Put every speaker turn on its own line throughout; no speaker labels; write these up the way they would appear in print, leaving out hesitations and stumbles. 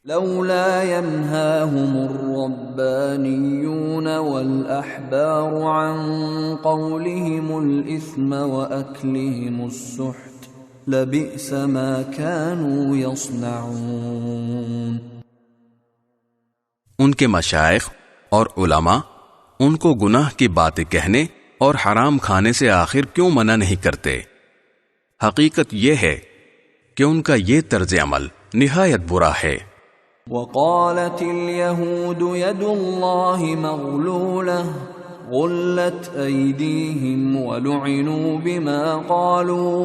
لولا ينهاهم الربانيون والأحبار عن قولهم الإثم وأكلهم السحت لبئس ما كانوا يصنعون۔
ان کے مشائخ اور علماء ان کو گناہ کی باتیں کہنے اور حرام کھانے سے آخر کیوں منع نہیں کرتے؟ حقیقت یہ ہے کہ ان کا یہ طرز عمل نہایت برا ہے۔
وقالت اليهود يد الله مغلولة غلت أيديهم ولعنوا بما قالوا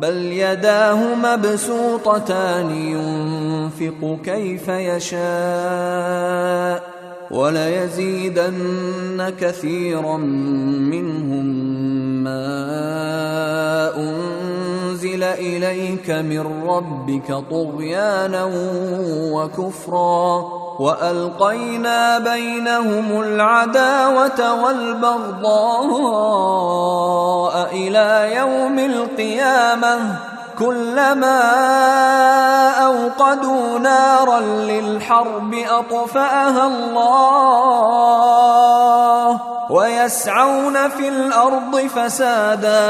بل يداه مبسوطتان ينفق كيف يشاء وَلَيَزِيدَنَّ كَثِيرًا مِّنْهُمْ مَا أُنزِلَ إِلَيْكَ مِن رَّبِّكَ طُغْيَانًا وَكُفْرًا وَأَلْقَيْنَا بَيْنَهُمُ الْعَدَاوَةَ وَالْبَغْضَاءَ إِلَى يَوْمِ الْقِيَامَةِ كلما أوقدوا نارا للحرب أطفأها الله ويسعون في الأرض فسادا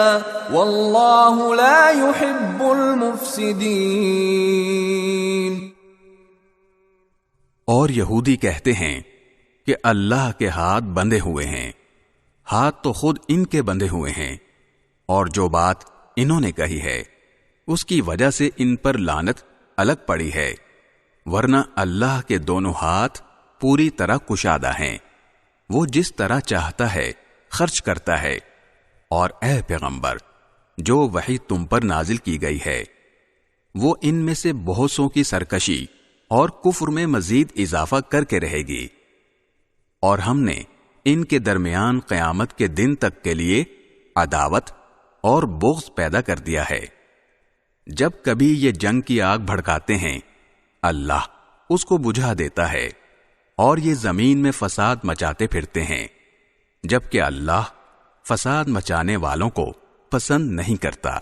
والله لا يحب المفسدين۔
اور یہودی کہتے ہیں کہ اللہ کے ہاتھ بندھے ہوئے ہیں، ہاتھ تو خود ان کے بندھے ہوئے ہیں، اور جو بات انہوں نے کہی ہے اس کی وجہ سے ان پر لعنت الگ پڑی ہے، ورنہ اللہ کے دونوں ہاتھ پوری طرح کشادہ ہیں، وہ جس طرح چاہتا ہے خرچ کرتا ہے۔ اور اے پیغمبر، جو وحی تم پر نازل کی گئی ہے وہ ان میں سے بہت سوں کی سرکشی اور کفر میں مزید اضافہ کر کے رہے گی، اور ہم نے ان کے درمیان قیامت کے دن تک کے لیے عداوت اور بغض پیدا کر دیا ہے۔ جب کبھی یہ جنگ کی آگ بھڑکاتے ہیں اللہ اس کو بجھا دیتا ہے، اور یہ زمین میں فساد مچاتے پھرتے ہیں، جبکہ اللہ فساد مچانے والوں کو پسند نہیں کرتا۔